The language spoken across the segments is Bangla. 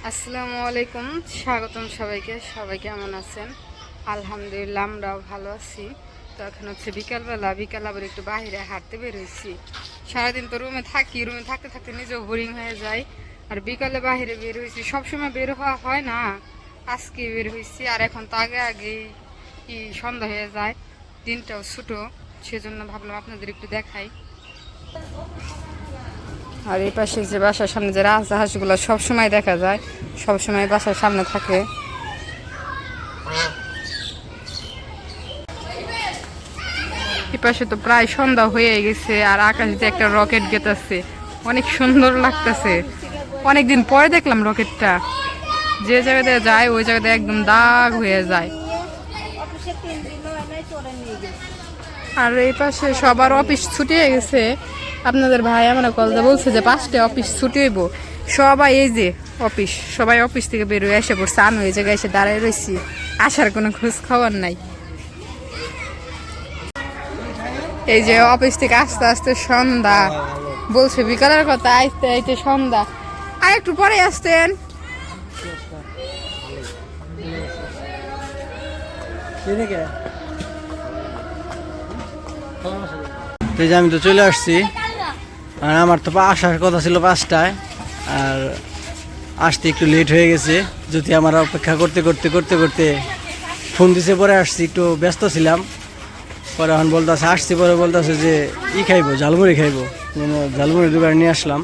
আসসালামু আলাইকুম, স্বাগতম সবাইকে। সবাই কেমন আছেন? আলহামদুলিল্লাহ, আমরাও ভালো আছি। তো এখন হচ্ছে বিকালবেলা, বিকাল আবার একটু বাইরে হাঁটতে বের হয়েছি। সারাদিন তো রুমে থাকি, রুমে থাকতে থাকতে নিজেও বোরিং হয়ে যায়। আর বিকালে বাইরে বের হয়েছি, সবসময় বের হওয়া হয় না, আজকে বের হয়েছি। আর এখন তো আগে আগেই কি সন্ধ্যা হয়ে যায়, দিনটাও ছোটো, সেজন্য ভাবলাম আপনাদের একটু দেখাই। আর এই পাশে যে বাসার সামনে যে রাজহাঁসগুলো সবসময় দেখা যায়, সবসময় বাসার সামনে থাকে। এই পাশে তো প্রায় সন্ধ্যা হয়ে গেছে, আর আকাশ দিয়ে একটা রকেট গেতাছে, অনেক সুন্দর লাগতেছে। অনেকদিন পরে দেখলাম রকেটটা। যে জায়গাতে যায় ওই জায়গাতে একদম দাগ হয়ে যায়। আর এই পাশে সবার অফিস ছুটি হয়ে গেছে। আপনাদের ভাই আমার কলটা বলছে যে 5টায় অফিস ছুটি হইব। সবাই এই যে অফিস, সবাই অফিস থেকে বেরোয় এসে পড়ছে। আমি ওই জায়গায় এসে দাঁড়ায় রয়েছি, আসার কোনো খোঁজ খবর নাই। এই যে অফিস থেকে আস্তে আস্তে সন্ধ্যা, বলছে বিকালের কথা, আইতে আইতে সন্ধ্যা। আর একটু পরে আসতেন। আমি তো চলে আসছি, আর আমার তো আসার কথা ছিল 5টায়, আর আসতে একটু লেট হয়ে গেছে। যদি আমার অপেক্ষা করতে করতে করতে করতে ফোন দিছে, পরে আসছি, একটু ব্যস্ত ছিলাম। পরে এখন বলতেছে আসছি, পরে বলতেছে যে খাইবো, ঝালমুড়ি খাইবো, ঝালমুড়ি দোকানে নিয়ে আসলাম।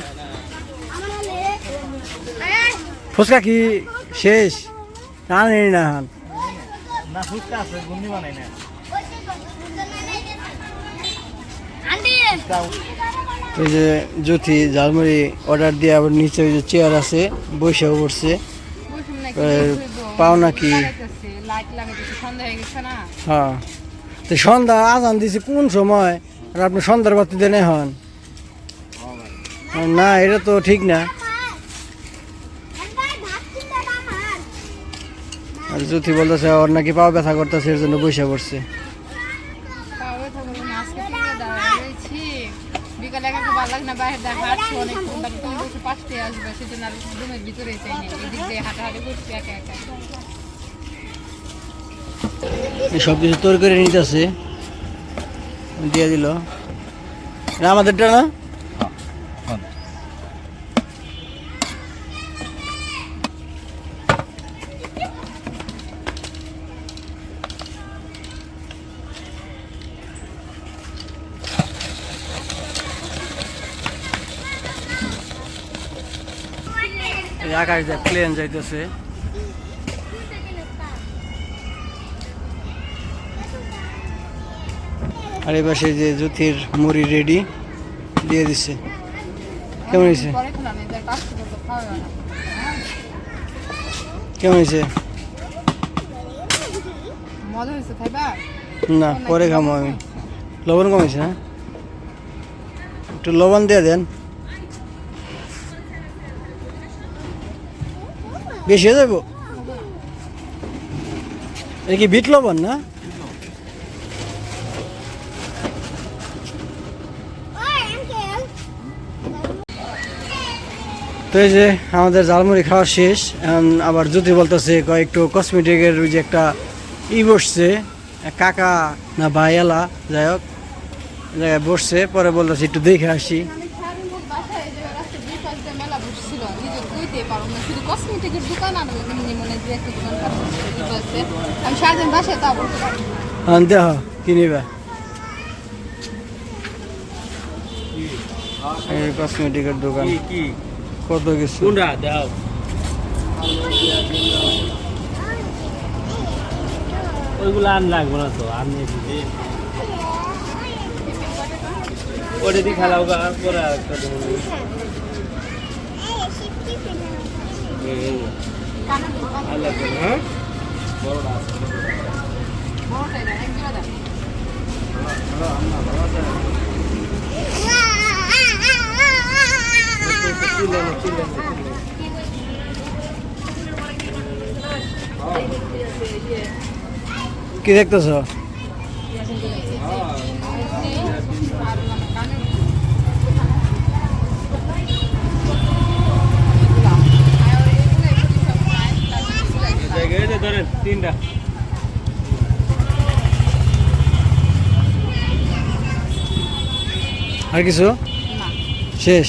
ফুচকা কি শেষ? না নেই না ফুচকা আছে, গুন্ডি বানাই না। ওই যে জ্যোতি ঝালমুড়ি অর্ডার দিয়ে আবার নিচে ওই যে চেয়ার আছে, বসেও পড়ছে। পাও নাকি? হ্যাঁ, তো সন্ধ্যা আজান দিছে কোন সময়, আর আপনি সন্ধ্যার বাতি দেন হন না, এটা তো ঠিক না। আর জ্যোতি বলতেছে ওর নাকি পাও ব্যথা করতেছে, এর জন্য বসে পড়ছে। সব কিছু তৈরি করে নিতেছে, দিয়ে দিল। আমাদেরটা না, আকাশ দিয়ে প্লেন যাইতেছে। আর এই পাশে যে জ্যোতির মুড়ি রেডি দিয়ে দিচ্ছে। কেমন হয়েছে? কেমন হয়েছে? না, পরে খামো আমি। লবণ কমেছে না, একটু লবণ দিয়ে দেন, বেশি হয়ে যাবো। এটা কি বিট লবণ না? তো এই যে আমাদের ঝালমুড়ি খাওয়া শেষ। আবার জ্যোতি বলতেছে একটু কসমেটিকের ওই যে একটা বসছে, কাকা না ভাইয়ালা, যাই হোক জায়গায় বসছে। পরে বলতেছে একটু দেখে আসি। দেখ কি নিবা, কসমেটিকের দোকান, কত কিছু। ওইগুলো আন লাগবো না তো, আমি ওটা দিয়ে খেলাও পরে আরেকটা কি দেখতেছ? তিনটা। আর কিছু না শেষ?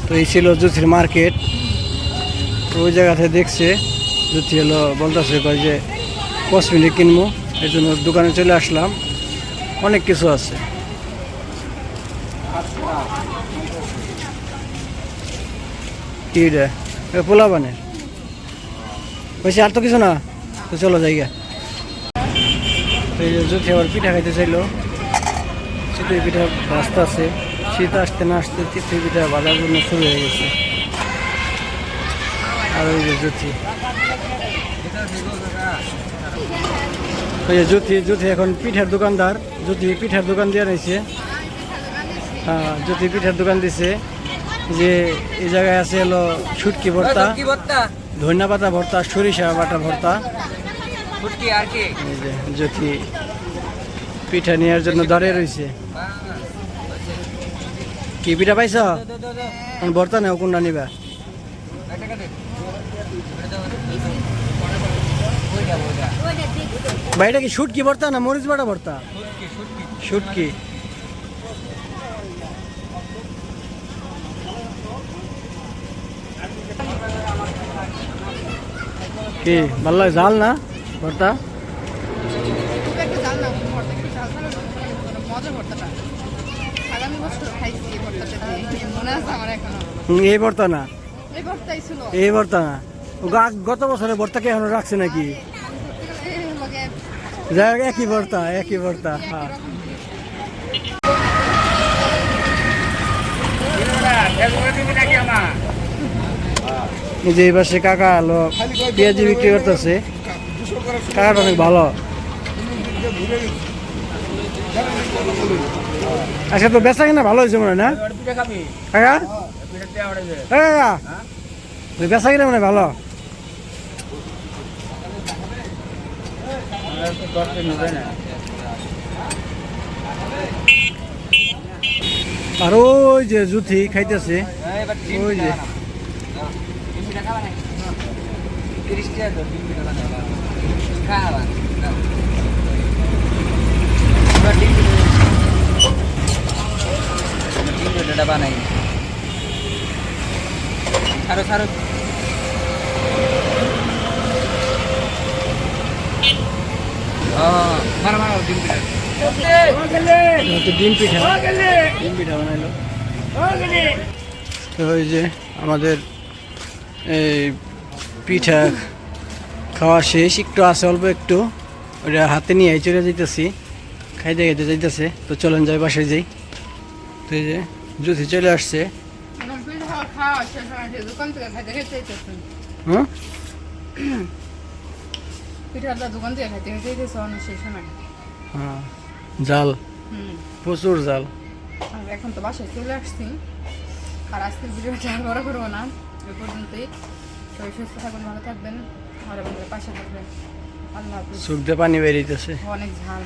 তো এই ছিল জুথির মার্কেট। ওই জায়গাতে দেখছে জুথি হলো বলতেছে কয় যে কসমেটিক কিনবো, এই জন্য দোকানে চলে আসলাম। অনেক কিছু আছে। কি রে পোলা বানে বলছি, আর তো কিছু না। তো চলো জায়গা। এই যে জুথি আবার পিঠা খাইতে চাইলো। চিতই পিঠা ভাজতে আছে। শীত আসতে না আসতে চিতই পিঠা ভাজার জন্য শুরু হয়ে গেছে। আর ওই যে জুথি, ওই যে জুথি এখন পিঠার দোকানদার। জুথি পিঠার দোকান দিয়ে নিয়েছে। হ্যাঁ, জুথি পিঠার দোকান দিছে। যে এই জায়গায় আছে হলো শুটকি ভর্তা, ধনিয়া পাতা ভর্তা, সরিষা বাটা ভর্তা। এই যে জুথি পিঠা নেওয়ার জন্য দাঁড়িয়ে রয়েছে। কি পিঠা পাইছ? ভর্তা নেও, কোনটা নিবা? ভাই এটা কি শুটকি ভর্তা না মরিচ বাটা ভর্তা? শুটকি। কি ভালো লাগে? ঝাল না ভর্তা? খুব একটা জাল না ভর্তা, একটু ঝাল ঝাল মজার ভর্তাটা। আগামী বছর খাইছি এই ভর্তাটা দিয়ে, মনে আছে আমার এখনো। এই ভর্তা না, এই ভর্তাই ছিল। এই ভর্তা না। গত বছরের ভর্তাকে এখনো রাখছে নাকি? যাই হোক, একই ভর্তা, একই ভর্তা। হ্যাঁ, এই যে এই পাশে কাকা হলো পেঁয়াজি বিক্রি করতেছে। কাকাটা অনেক ভালো। আচ্ছা, তো বেচা কিনা ভালো হয়েছে মনে হয় না কাকা? কাকা বেচা কিনা মানে ভালো। আর ওই যে জুথি খাইতেছে, ওই যে বানাই ছাড়ো ছাড়ো। ডিম পিঠা বানাইলো। তো ওই যে আমাদের এই পিঠা খাওয়া শেষ, একটু আছে অল্প একটু, ওটা হাতে নিয়ে চলে যাইতেছি, খাইতে খাইতে যাইতেছে। তো চলেন যাই, বাসায় যাই। তো এই যে জুথি চলে আসছে। দোকান থেকে খাইতে খেতে হ্যাঁ, পিঠাটা দোকান থেকে খাইতে খেতে অনেক শেষ হয়। হ্যাঁ, জাল, প্রচুর জাল। আর এখন তো বাসায় চলে আসছি। আর আজকের ভিডিওটা আর বড় করবো না, এ পর্যন্তই। সবাই সুস্থ থাকবেন, ভালো থাকবেন, আর আমাদের পাশে থাকবেন। আল্লাহ হাফিজ। সুখ দিয়ে পানি বেরিয়েছে। অনেক ঝাল।